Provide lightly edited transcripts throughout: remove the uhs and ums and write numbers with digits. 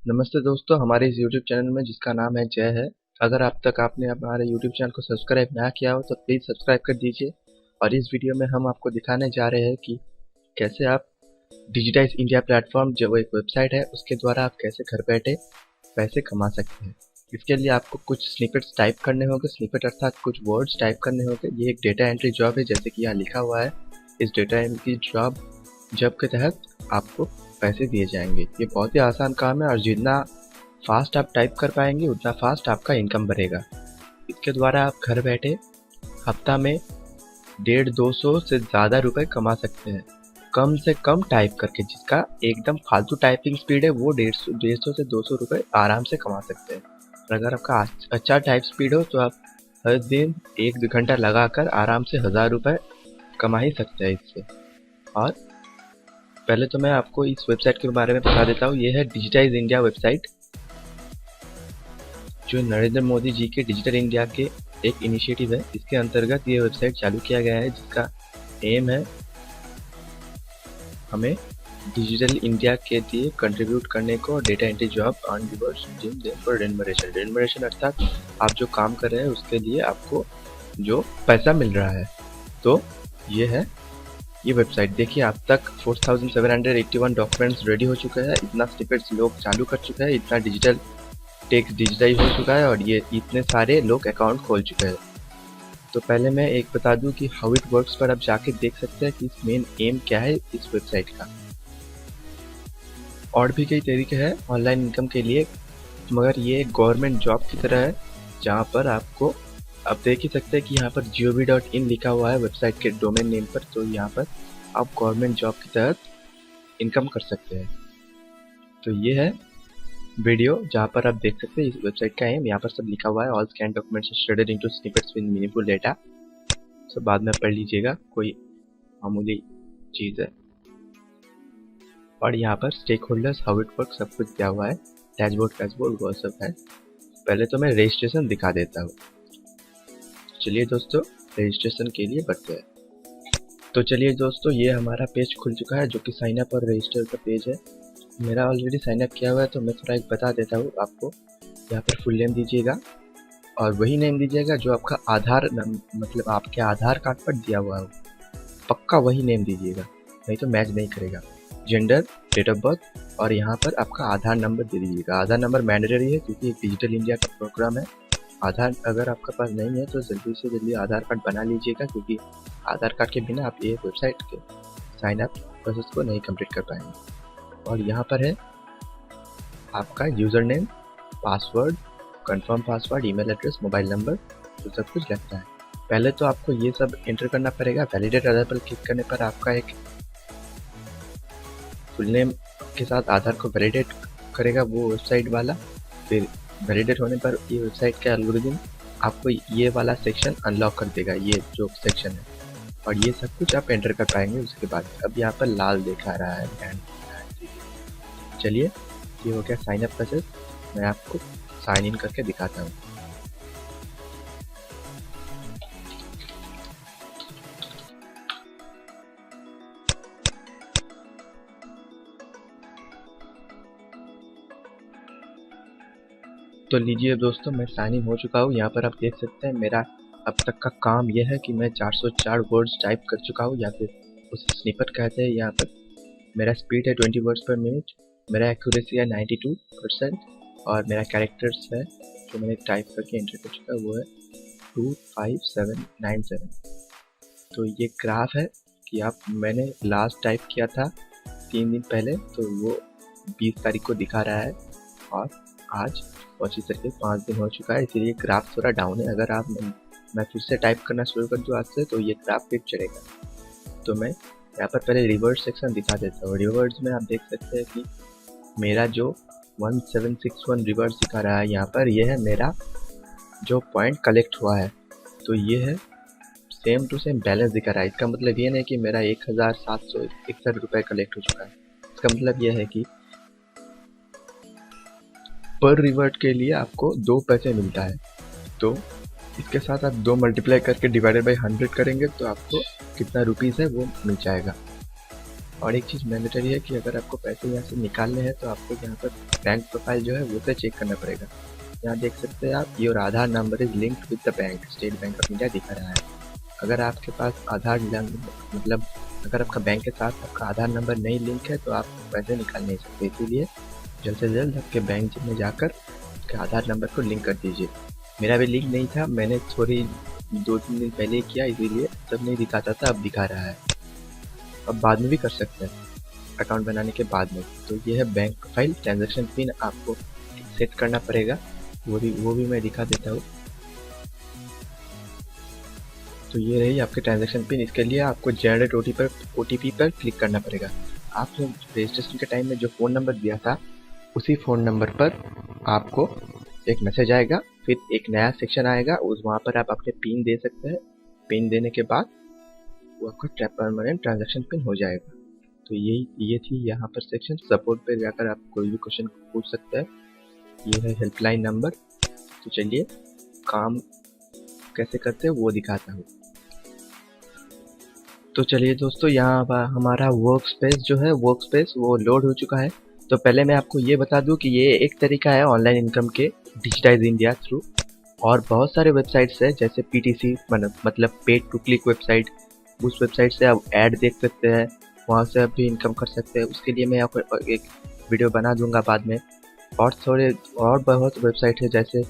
नमस्ते दोस्तों, हमारे इस YouTube चैनल में जिसका नाम है जय है। अगर अब तक आपने हमारे YouTube चैनल को सब्सक्राइब ना किया हो तो प्लीज़ सब्सक्राइब कर दीजिए। और इस वीडियो में हम आपको दिखाने जा रहे हैं कि कैसे आप डिजिटाइज इंडिया प्लेटफॉर्म जो एक वेबसाइट है उसके द्वारा आप कैसे घर बैठे पैसे कमा सकते हैं। इसके लिए आपको कुछ स्निपेट्स टाइप करने होंगे। स्निपेट अर्थात कुछ वर्ड्स टाइप करने होंगे। ये एक डेटा एंट्री जॉब है, जैसे कि यहाँ लिखा हुआ है। इस डेटा एंट्री जॉब के तहत आपको पैसे दिए जाएंगे। ये बहुत ही आसान काम है और जितना फास्ट आप टाइप कर पाएंगे उतना फास्ट आपका इनकम बढ़ेगा। इसके द्वारा आप घर बैठे हफ्ता में 150-200 से ज़्यादा रुपए कमा सकते हैं, कम से कम टाइप करके। जिसका एकदम फालतू टाइपिंग स्पीड है वो 150 से 200 रुपए आराम से कमा सकते हैं। और अगर आपका अच्छा टाइप स्पीड हो तो आप हर दिन 1-2 घंटा लगाकर आराम से 1000 रुपए कमा ही सकते हैं इससे। और पहले तो मैं आपको इस वेबसाइट के बारे में बता देता हूँ। ये है डिजिटाइज इंडिया वेबसाइट, जो नरेंद्र मोदी जी के डिजिटल इंडिया के एक इनिशिएटिव है। इसके अंतर्गत ये वेबसाइट चालू किया गया है, जिसका एम है हमें डिजिटल इंडिया के लिए कंट्रीब्यूट करने को। Data entry job on reverse for remuneration. Remuneration अर्थात आप जो काम कर रहे हैं उसके लिए आपको जो पैसा मिल रहा है। तो ये है ये वेबसाइट। देखिए, अब तक 4781 डॉक्यूमेंट्स रेडी हो चुके हैं। इतना स्निपेट्स लोग चालू कर चुके हैं, इतना डिजिटल टेक्स्ट डिजिटाइज हो चुका है और ये इतने सारे लोग अकाउंट खोल चुके हैं। तो पहले मैं एक बता दूं कि हाउ इट वर्क्स पर आप जाके देख सकते हैं कि मेन एम क्या है इस वेबसाइट का। और भी कई तरीके हैं ऑनलाइन इनकम के लिए, मगर ये गवर्नमेंट जॉब की तरह है, जहाँ पर आपको आप देख ही सकते हैं कि यहाँ पर gov.in लिखा हुआ है वेबसाइट के डोमेन नेम पर। तो यहाँ पर आप गवर्नमेंट जॉब के तहत इनकम कर सकते हैं। तो ये है वीडियो जहाँ पर आप देख सकते हैं इस वेबसाइट का एम। यहाँ पर सब लिखा हुआ है। All scan documents shaded into snippets with meaningful data. सब बाद में पढ़ लीजिएगा, कोई मामूली चीज़ है। और यहाँ पर stakeholders, how it work, सब कुछ दिया हुआ है। डैशबोर्ड वो सब है। पहले तो मैं रजिस्ट्रेशन दिखा देता हूँ। चलिए दोस्तों, रजिस्ट्रेशन के लिए बढ़ते हैं। तो चलिए दोस्तों, ये हमारा पेज खुल चुका है, जो कि साइन अप और रजिस्टर का पेज है। मेरा ऑलरेडी साइन अप किया हुआ है, तो मैं थोड़ा एक बता देता हूँ आपको। यहाँ पर फुल नेम दीजिएगा और वही नेम दीजिएगा जो आपका मतलब आपके आधार कार्ड पर दिया हुआ हो। पक्का वही नेम दीजिएगा, नहीं तो मैच नहीं करेगा। जेंडर, डेट ऑफ बर्थ और यहाँ पर आपका आधार नंबर दे दीजिएगा। आधार नंबर मैंडेटरी है क्योंकि एक डिजिटल इंडिया का प्रोग्राम है। आधार अगर आपके पास नहीं है तो जल्दी से जल्दी आधार कार्ड बना लीजिएगा, क्योंकि आधार कार्ड के बिना आप ये वेबसाइट के साइन अप प्रोसेस को नहीं कंप्लीट कर पाएंगे। और यहाँ पर है आपका user name, password, confirm password, email address, mobile number, तो सब कुछ लगता है। पहले तो आपको ये सब एंटर करना पड़ेगा। वैलिडेट आधार पर क्लिक करने पर आपका एक फुल नेम के साथ आधार को वैलिडेट करेगा वो वेबसाइट वाला। फिर वैलिडेट होने पर ये वेबसाइट का एल्गोरिथम आपको ये वाला सेक्शन अनलॉक कर देगा, ये जो सेक्शन है। और ये सब कुछ आप एंटर कर पाएंगे उसके बाद। अब यहाँ पर लाल दिखा रहा है। चलिए, ये हो गया साइन अप प्रोसेस। मैं आपको साइन इन करके दिखाता हूँ। तो लीजिए दोस्तों, मैं साइन इन हो चुका हूँ। यहाँ पर आप देख सकते हैं मेरा अब तक का काम यह है कि मैं 404 वर्ड्स टाइप कर चुका हूँ, या फिर उसे स्निपेट कहते हैं। यहाँ पर मेरा स्पीड है 20 वर्ड्स पर मिनट, मेरा एक्यूरेसी है 92% और मेरा कैरेक्टर्स है जो मैंने टाइप करके एंटर कर चुका है वो है 25797। तो ये ग्राफ है कि आप मैंने लास्ट टाइप किया था 3 दिन पहले, तो वो 20 तारीख को दिखा रहा है। और आज 25 तारीख, 5 दिन हो चुका है, इसीलिए ग्राफ थोड़ा डाउन है। अगर आप मैं फिर से टाइप करना शुरू कर दूँ आज से तो ये ग्राफ फिर चढ़ेगा। तो मैं यहाँ पर पहले रिवर्स सेक्शन दिखा देता हूँ। रिवर्स में आप देख सकते हैं कि मेरा जो 1761 रिवर्स दिखा रहा है यहाँ पर, यह है मेरा जो पॉइंट कलेक्ट हुआ है। तो ये है सेम टू सेम बैलेंस दिखा रहा है। इसका मतलब ये नहीं कि मेरा 1761 रुपये कलेक्ट हो चुका है। इसका मतलब यह है कि पर रिवर्ट के लिए आपको 2 पैसे मिलता है। तो इसके साथ आप 2 मल्टीप्लाई करके डिवाइडेड बाई 100 करेंगे तो आपको कितना रुपीज़ है वो मिल जाएगा। और एक चीज़ मैंडेटरी है कि अगर आपको पैसे यहाँ से निकालने हैं तो आपको यहाँ पर बैंक प्रोफाइल जो है वो से चेक करना पड़ेगा। यहाँ देख सकते हैं आप, your Aadhaar number is linked with the bank, state bank of India दिखा रहा है। अगर आपके पास आधार मतलब अगर आपका बैंक के साथ आपका आधार नंबर नहीं लिंक है तो आप पैसे निकाल नहीं सकते। इसीलिए जल्द से जल्द आपके बैंक में जाकर आपके आधार नंबर को लिंक कर दीजिए। मेरा भी लिंक नहीं था, मैंने थोड़ी 2-3 दिन पहले किया, इसीलिए तब नहीं दिखाता था, अब दिखा रहा है। अब बाद में भी कर सकते हैं अकाउंट बनाने के बाद में। तो ये है बैंक प्रोफाइल। ट्रांजैक्शन पिन आपको सेट करना पड़ेगा, वो भी मैं दिखा देता हूँ। तो ये रही आपके ट्रांजैक्शन पिन। इसके लिए आपको जनरेट ओटीपी पर क्लिक करना पड़ेगा। आपने रजिस्ट्रेशन के टाइम में जो फ़ोन नंबर दिया था उसी फ़ोन नंबर पर आपको एक मैसेज आएगा, फिर एक नया सेक्शन आएगा, उस वहाँ पर आप अपने पिन दे सकते हैं। पिन देने के बाद वो आपका परमानेंट ट्रांजैक्शन पिन हो जाएगा। तो ये थी यहाँ पर सेक्शन। सपोर्ट पे जाकर आप कोई भी क्वेश्चन पूछ सकते हैं। ये है हेल्पलाइन नंबर। तो चलिए काम कैसे करते हैं वो दिखाता हूँ। तो चलिए दोस्तों, यहाँ हमारा वर्क स्पेस जो है वो लोड हो चुका है। तो पहले मैं आपको ये बता दूं कि ये एक तरीका है ऑनलाइन इनकम के डिजिटाइज इंडिया थ्रू। और बहुत सारे वेबसाइट्स है जैसे पीटीसी मतलब पेड टू क्लिक वेबसाइट। उस वेबसाइट से आप ऐड देख सकते हैं, वहाँ से आप भी इनकम कर सकते हैं। उसके लिए मैं आपको एक वीडियो बना दूंगा बाद में। और बहुत वेबसाइट है, जैसे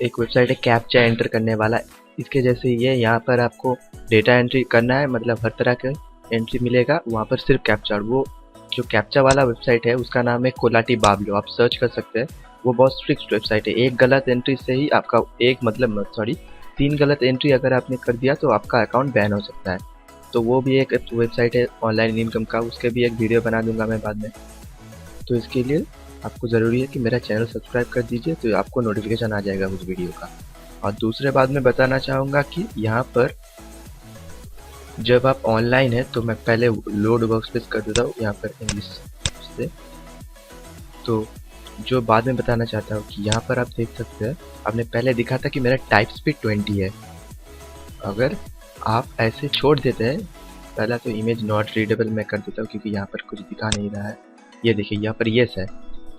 एक वेबसाइट है कैप्चा एंटर करने वाला। इसके जैसे ये यहाँ पर आपको डेटा एंट्री करना है, मतलब हर तरह के एंट्री मिलेगा वहाँ पर, सिर्फ कैप्चा। वो जो कैप्चा वाला वेबसाइट है उसका नाम है कोलाटी बाबलो, आप सर्च कर सकते हैं। वो बहुत स्ट्रिक्ट वेबसाइट है। एक गलत एंट्री से ही आपका 3 गलत एंट्री अगर आपने कर दिया तो आपका अकाउंट बैन हो सकता है। तो वो भी एक वेबसाइट है ऑनलाइन इनकम का, उसके भी एक वीडियो बना दूंगा मैं बाद में। तो इसके लिए आपको ज़रूरी है कि मेरा चैनल सब्सक्राइब कर दीजिए, तो आपको नोटिफिकेशन आ जाएगा उस वीडियो का। और दूसरे बात मैं बताना चाहूँगा कि यहाँ पर जब आप ऑनलाइन है तो मैं पहले लोड वर्कस्पेस कर देता हूँ यहाँ पर इंग्लिश से। तो जो बाद में बताना चाहता हूँ कि यहाँ पर आप देख सकते हैं, आपने पहले दिखा था कि मेरा टाइप स्पीड 20 है। अगर आप ऐसे छोड़ देते हैं, पहला तो इमेज नॉट रीडेबल मैं कर देता हूँ क्योंकि यहाँ पर कुछ दिखा नहीं रहा है। ये देखिए यहाँ पर येस है।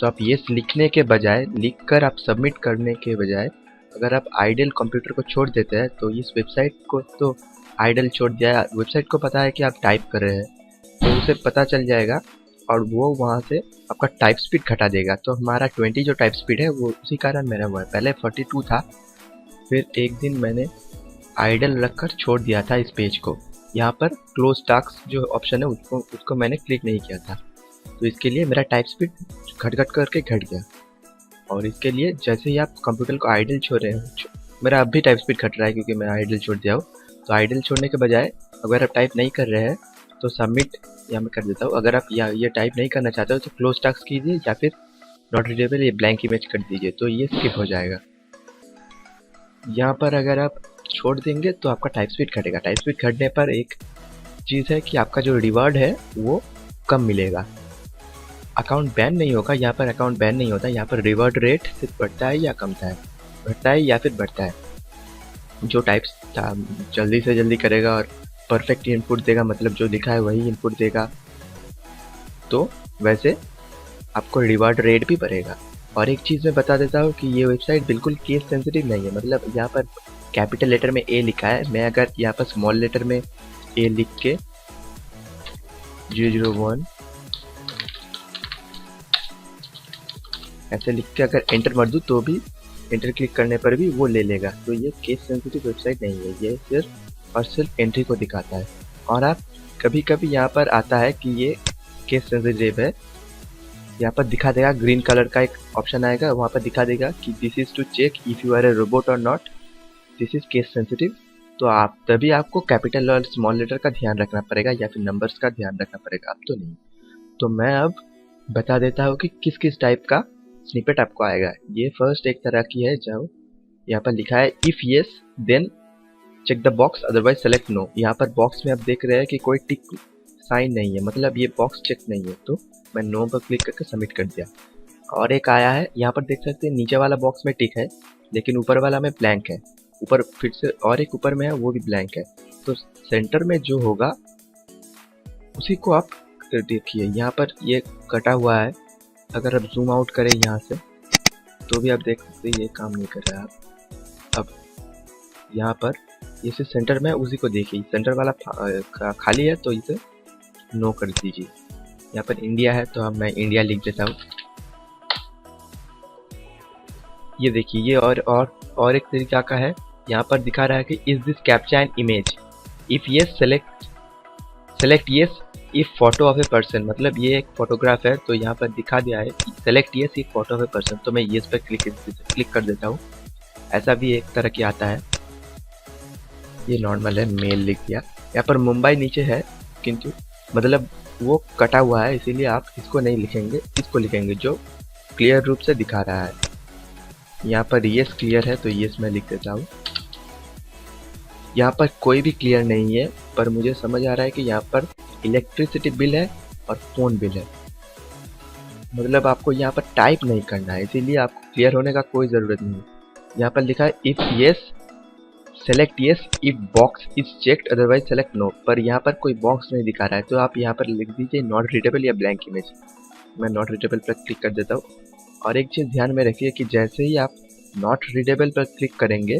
तो आप येस लिखने के बजाय, लिखकर आप सबमिट करने के बजाय अगर आप आइडल कंप्यूटर को छोड़ देते हैं तो इस वेबसाइट को तो आइडल छोड़ दिया, वेबसाइट को पता है कि आप टाइप कर रहे हैं, तो उसे पता चल जाएगा और वो वहाँ से आपका टाइप स्पीड घटा देगा। तो हमारा 20 जो टाइप स्पीड है वो उसी कारण मेरा हुआ है। पहले 42 था, फिर एक दिन मैंने आइडल रखकर छोड़ दिया था इस पेज को। यहाँ पर क्लोज टास्क जो ऑप्शन है उसको मैंने क्लिक नहीं किया था, तो इसके लिए मेरा टाइप स्पीड घट करके घट गया। और इसके लिए जैसे ही आप कंप्यूटर को आइडल छोड़ रहे हैं, मेरा अब भी टाइप स्पीड घट रहा है क्योंकि मैं आइडल छोड़ दिया हूँ। तो आइडल छोड़ने के बजाय अगर आप टाइप नहीं कर रहे हैं तो सबमिट यहाँ मैं कर देता हूँ। अगर आप ये टाइप नहीं करना चाहते हो तो क्लोज टास्क कीजिए या फिर नॉट रीडेबल ये ब्लैंक इमेज कर दीजिए, तो ये स्किप हो जाएगा। यहाँ पर अगर आप छोड़ देंगे तो आपका टाइप स्पीड घटेगा। टाइप स्पीड घटने पर एक चीज़ है कि आपका जो रिवार्ड है वो कम मिलेगा। अकाउंट बैन नहीं होगा, यहाँ पर अकाउंट बैन नहीं होता। यहाँ पर रिवार्ड रेट सिर्फ बढ़ता है या कमता है, घटता है या फिर बढ़ता है। जो टाइप्स जल्दी से जल्दी करेगा और परफेक्ट इनपुट देगा, मतलब जो लिखा है वही इनपुट देगा, तो वैसे आपको रिवार्ड रेट भी बढ़ेगा। और एक चीज़ मैं बता देता हूँ कि ये वेबसाइट बिल्कुल केस सेंसिटिव नहीं है। मतलब यहाँ पर कैपिटल लेटर में ए लिखा है, मैं अगर यहाँ पर स्मॉल लेटर में ए लिख के 001 ऐसे लिख के अगर एंटर मार दूँ तो भी, एंटर क्लिक करने पर भी वो ले लेगा। तो ये केस सेंसिटिव वेबसाइट नहीं है, ये सिर्फ और सिर्फ एंट्री को दिखाता है। और आप कभी कभी यहाँ पर आता है कि ये केस सेंसिटिव है, यहाँ पर दिखा देगा, ग्रीन कलर का एक ऑप्शन आएगा, वहाँ पर दिखा देगा कि this is to check if you are a robot और not, this is case sensitive. तो तभी आपको कैपिटल और स्मॉल लेटर का ध्यान रखना पड़ेगा या फिर नंबर्स का ध्यान रखना पड़ेगा, अब तो नहीं। तो मैं अब बता देता हूँ कि किस किस टाइप का स्निपेट आपको आएगा। ये फर्स्ट एक तरह की है, जो यहाँ पर लिखा है if yes then check the box otherwise select no. यहाँ पर बॉक्स में आप देख रहे हैं कि कोई टिक साइन नहीं है, मतलब ये बॉक्स चेक नहीं है, तो मैं नो पर क्लिक करके सबमिट कर दिया। और एक आया है, यहाँ पर देख सकते हैं नीचे वाला बॉक्स में टिक है लेकिन ऊपर वाला में ब्लैंक है। ऊपर फिर से और एक ऊपर में है, वो भी ब्लैंक है। तो सेंटर में जो होगा उसी को आप देखिए यहाँ पर ये कटा हुआ है। अगर आप जूम आउट करें यहाँ से तो भी आप देख सकते हैं ये काम नहीं कर रहा है। अब यहाँ पर इसे सेंटर में उसी को देखिए, सेंटर वाला खाली है तो इसे नो कर दीजिए। यहाँ पर इंडिया है तो अब मैं इंडिया लिख देता हूँ। ये देखिए ये और एक तरीका का है। यहाँ पर दिखा रहा है कि is this captcha an image, if yes select yes, if photo of a person, मतलब ये एक फोटोग्राफ है तो यहाँ पर दिखा दिया है select yes if photo of a person, तो मैं यस पर क्लिक कर देता हूँ। ऐसा भी एक तरह की आता है। ये नॉर्मल है, मेल लिख दिया। यहाँ पर मुंबई नीचे है किंतु मतलब वो कटा हुआ है, इसीलिए आप इसको नहीं लिखेंगे, इसको लिखेंगे जो क्लियर रूप से दिखा रहा है। यहाँ पर यस क्लियर है तो यस मैं लिख देता हूँ। यहाँ पर कोई भी क्लियर नहीं है, पर मुझे समझ आ रहा है कि यहाँ पर इलेक्ट्रिसिटी बिल है और फ़ोन बिल है, मतलब आपको यहाँ पर टाइप नहीं करना है, इसीलिए आपको क्लियर होने का कोई ज़रूरत नहीं है। यहाँ पर लिखा है if yes select yes, if box is checked otherwise select no, पर यहाँ पर कोई बॉक्स नहीं दिखा रहा है तो आप यहाँ पर लिख दीजिए नॉट रीडेबल या ब्लैंक इमेज। मैं नॉट रीडेबल पर क्लिक कर देता हूँ। और एक चीज़ ध्यान में रखिए कि जैसे ही आप नॉट रीडेबल पर क्लिक करेंगे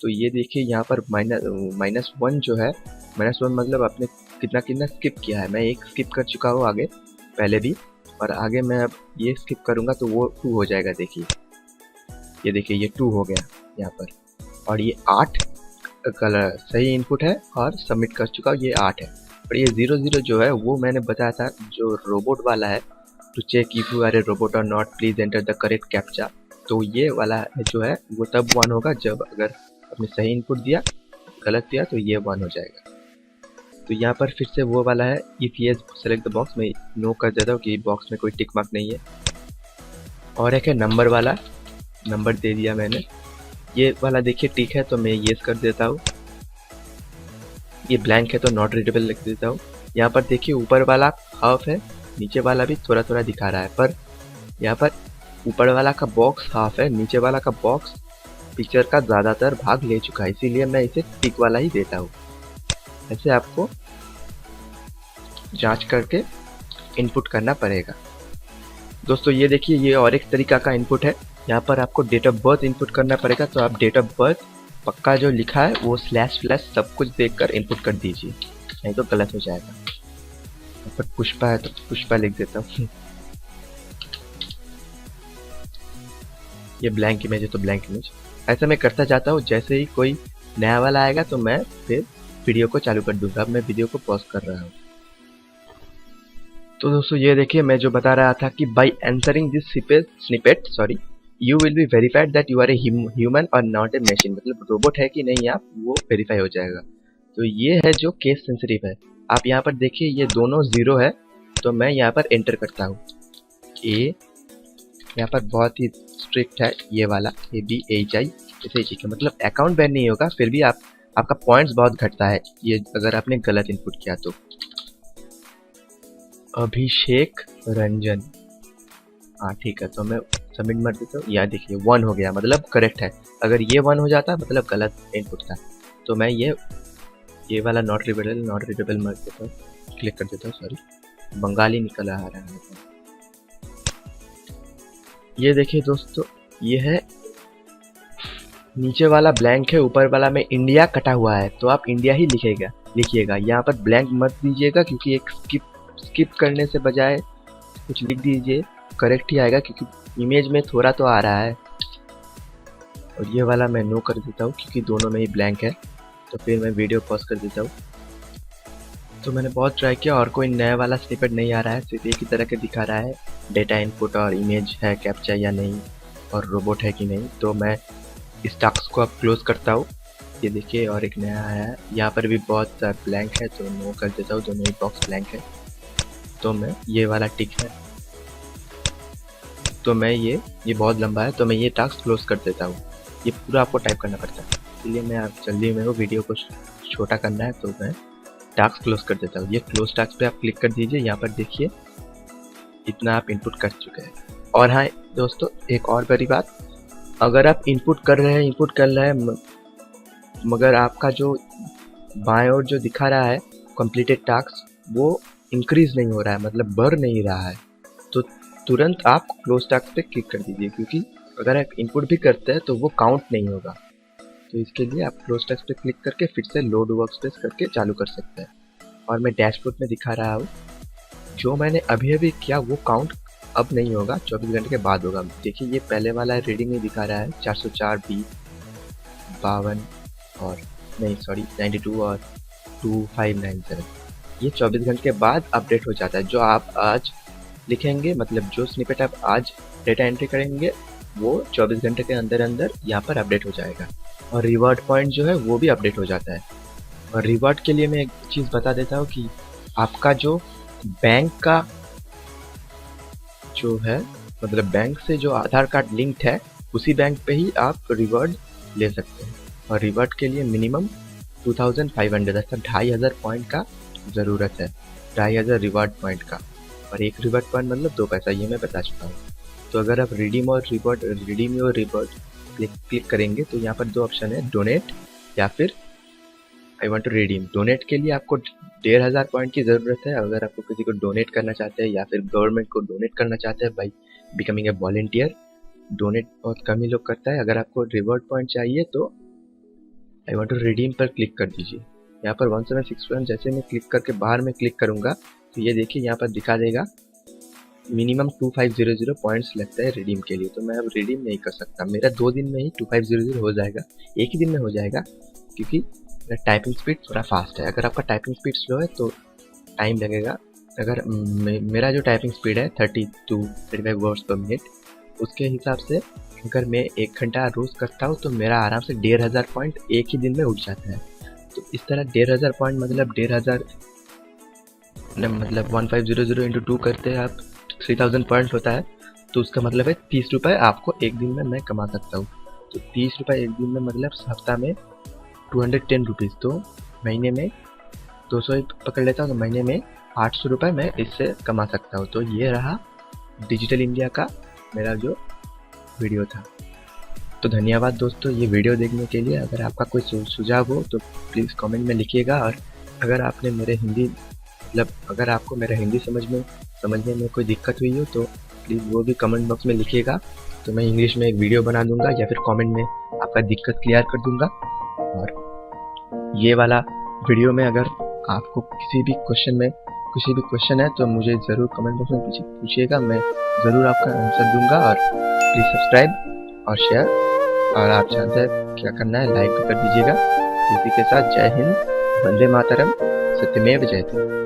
तो ये देखिए यहाँ पर -1 जो है, -1 मतलब आपने कितना स्किप किया है। मैं एक स्किप कर चुका हूँ आगे पहले भी, और आगे मैं अब ये स्किप करूँगा तो वो 2 हो जाएगा। देखिए ये देखिए ये 2 हो गया यहाँ पर, और ये 8 कलर सही इनपुट है और सबमिट कर चुका हूँ, ये 8 है। और ये 00 जो है वो मैंने बताया था जो रोबोट वाला है, to check if you are a robot और not please enter the correct captcha, तो ये वाला जो है वो तब 1 होगा जब अगर आपने सही इनपुट दिया, गलत दिया तो ये 1 हो जाएगा। तो यहाँ पर फिर से वो वाला है if yes select the box, में नो कर देता हूँ कि बॉक्स में कोई टिक मार्क नहीं है। और एक है नंबर वाला, नंबर दे दिया मैंने, ये वाला देखिए टिक है तो मैं यस कर देता हूँ। ये ब्लैंक है तो नॉट रीडेबल लिख देता हूँ। यहाँ पर देखिए ऊपर वाला हाफ है, नीचे वाला भी थोड़ा थोड़ा दिखा रहा है, पर यहाँ पर ऊपर वाला का बॉक्स हाफ है, नीचे वाला का बॉक्स पिक्चर का ज़्यादातर भाग ले चुका है, इसीलिए मैं इसे टिक वाला ही देता हूँ। ऐसे आपको जांच करके इनपुट करना पड़ेगा। दोस्तों ये देखिए ये और एक तरीका का इनपुट है। यहाँ पर आपको डेट ऑफ बर्थ इनपुट करना पड़ेगा, तो आप डेट ऑफ बर्थ पक्का जो लिखा है वो // सब कुछ देखकर इनपुट कर दीजिए, नहीं तो गलत हो जाएगा। यहाँ पर पुष्पा है तो पुष्पा लिख देता हूँ। ये ब्लैंक इमेज है तो ब्लैंक इमेज। ऐसा मैं करता जाता हूँ, जैसे ही कोई नया वाला आएगा तो मैं फिर वीडियो को चालू कर दूंगा। अब मैं वीडियो को पॉज कर रहा हूँ। तो दोस्तों ये देखिए मैं जो बता रहा था कि by answering this snippet you will be verified that you are a human और नॉट ए मशीन, मतलब रोबोट है कि नहीं आप वो वेरीफाई हो जाएगा। तो ये है जो केस सेंसिटिव है। आप यहाँ पर देखिए ये दोनों 0 है, तो मैं यहाँ पर एंटर करता हूँ ए। यहाँ पर बहुत ही स्ट्रिक्ट है ये वाला ABHI, ऐसे ही ठीक है, मतलब अकाउंट बैन नहीं होगा, फिर भी आपका पॉइंट्स बहुत घटता है ये अगर आपने गलत इनपुट किया तो। अभिषेक रंजन, हाँ ठीक है, तो मैं सबमिट कर देता हूँ। यहाँ देखिए 1 हो गया, मतलब करेक्ट है। अगर ये 1 हो जाता मतलब गलत इनपुट था, तो मैं ये वाला नॉट रीडेबल मार देता हूँ, क्लिक कर देता हूँ। सॉरी बंगाली निकल आ रहा है। ये देखिए दोस्तों ये है, नीचे वाला ब्लैंक है, ऊपर वाला में इंडिया कटा हुआ है, तो आप इंडिया ही लिखिएगा। यहाँ पर ब्लैंक मत दीजिएगा, क्योंकि एक स्किप करने से बजाय कुछ लिख दीजिए, करेक्ट ही आएगा, क्योंकि इमेज में थोड़ा तो आ रहा है। और ये वाला मैं नो कर देता हूँ क्योंकि दोनों में ही ब्लैंक है, तो फिर मैं वीडियो पॉज कर देता हूँ। तो मैंने बहुत ट्राई किया और कोई नया वाला स्निपेट नहीं आ रहा है, सिर्फ एक ही तरह के दिखा रहा है डेटा इनपुट और इमेज है कैप्चा या नहीं और रोबोट है कि नहीं। तो मैं इस टास्क को अब क्लोज करता हूँ। ये देखिए और एक नया आया है, यहाँ पर भी बहुत ब्लैंक है, तो नो कर देता हूँ, दोनों ही बॉक्स ब्लैंक है। तो मैं ये वाला टिक है, तो मैं ये बहुत लंबा है, तो मैं ये टास्क क्लोज कर देता हूँ। ये पूरा आपको टाइप करना पड़ता है, इसलिए मैं आप जल्दी में वो वीडियो को छोटा करना है, तो मैं टास्क क्लोज कर देता हूँ। ये क्लोज टास्क पे आप क्लिक कर दीजिए। यहाँ पर देखिए इतना आप इनपुट कर चुके हैं। और हाँ दोस्तों एक और बड़ी बात, अगर आप इनपुट कर रहे हैं मगर आपका जो बाएं ओर जो दिखा रहा है कंप्लीटेड टास्क, वो इंक्रीज नहीं हो रहा है, मतलब बढ़ नहीं रहा है, तो तुरंत आप क्लोज टास्क पे क्लिक कर दीजिए, क्योंकि अगर आप इनपुट भी करते हैं तो वो काउंट नहीं होगा। तो इसके लिए आप क्लोज टास्क पे क्लिक करके फिर से लोड वर्कस्पेस करके चालू कर सकते हैं। और मैं डैशबोर्ड में दिखा रहा हूँ, जो मैंने अभी अभी किया वो काउंट अब नहीं होगा, 24 घंटे के बाद होगा। देखिए ये पहले वाला रीडिंग नहीं दिखा रहा है, 404 20 52 और नहीं सॉरी 92 और 2597, ये 24 घंटे के बाद अपडेट हो जाता है। जो आप आज लिखेंगे, मतलब जो स्निपेट आप आज डेटा एंट्री करेंगे, वो 24 घंटे के अंदर अंदर यहाँ पर अपडेट हो जाएगा। और रिवॉर्ड पॉइंट जो है वो भी अपडेट हो जाता है। और रिवॉर्ड के लिए मैं एक चीज़ बता देता हूँ कि आपका जो बैंक का जो है, मतलब बैंक से जो आधार कार्ड लिंक्ड है, उसी बैंक पे ही आप रिवॉर्ड ले सकते हैं। और रिवॉर्ड के लिए मिनिमम 2500 अर्थात 2500 पॉइंट का ज़रूरत है, 2500 रिवॉर्ड पॉइंट का। और एक रिवॉर्ड पॉइंट मतलब 2 पैसा, ये मैं बता चुका हूँ। तो अगर आप रिडीम और रिवॉर्ड क्लिक करेंगे तो यहाँ पर 2 ऑप्शन है, डोनेट या फिर I want to redeem. Donate के लिए आपको 1500 पॉइंट की ज़रूरत है। अगर आपको किसी को डोनेट करना चाहते हैं या फिर गवर्नमेंट को डोनेट करना चाहते हैं by becoming a volunteer, donate बहुत कम ही लोग करता है। अगर आपको रिवॉर्ड पॉइंट चाहिए तो आई वांट टू रिडीम पर क्लिक कर दीजिए। यहाँ पर 1761 जैसे मैं क्लिक करके बाहर में क्लिक करूँगा तो ये देखिए यहाँ पर दिखा देगा मिनिमम 2500 पॉइंट्स लगता है रिडीम के लिए। तो मैं अब रिडीम नहीं कर सकता, मेरा 2 दिन में ही 2500 हो जाएगा, एक ही दिन में हो जाएगा, क्योंकि मेरा टाइपिंग स्पीड थोड़ा फास्ट है। अगर आपका टाइपिंग स्पीड स्लो है तो टाइम लगेगा। अगर मेरा जो टाइपिंग स्पीड है 35 वर्ड्स पर मिनट, उसके हिसाब से अगर मैं 1 घंटा रोज़ करता हूँ तो मेरा आराम से 1500 पॉइंट एक ही दिन में उठ जाता है। तो इस तरह 1500 पॉइंट मतलब 1500 मतलब 1500 इंटू 2 करते हैं आप 3000 पॉइंट होता है। तो उसका मतलब है 30 रुपये आपको एक दिन में मैं कमा सकता हूँ। तो 30 रुपये एक दिन में मतलब हफ्ता में 210 रुपीज़, तो महीने में 200 ही पकड़ लेता हूँ, तो महीने में 800 रुपये मैं इससे कमा सकता हूँ। तो ये रहा डिजिटल इंडिया का मेरा जो वीडियो था। तो धन्यवाद दोस्तों ये वीडियो देखने के लिए। अगर आपका कोई सुझाव हो तो प्लीज़ कमेंट में लिखिएगा। और अगर आपने मेरे हिंदी मतलब अगर आपको मेरा हिंदी समझने में कोई दिक्कत हुई हो तो प्लीज़ वो भी कमेंट बॉक्स में लिखिएगा। तो मैं इंग्लिश में एक वीडियो बना दूंगा या फिर कमेंट में आपका दिक्कत क्लियर कर दूंगा। और ये वाला वीडियो में अगर आपको किसी भी क्वेश्चन है तो मुझे ज़रूर कमेंट बॉक्स में पूछिएगा, मैं ज़रूर आपका आंसर दूंगा। और प्लीज़ सब्सक्राइब और शेयर, और आप जानते हैं क्या करना है, लाइक भी कर दीजिएगा। इसी के साथ जय हिंद, वंदे मातरम, सत्यमेव जयते।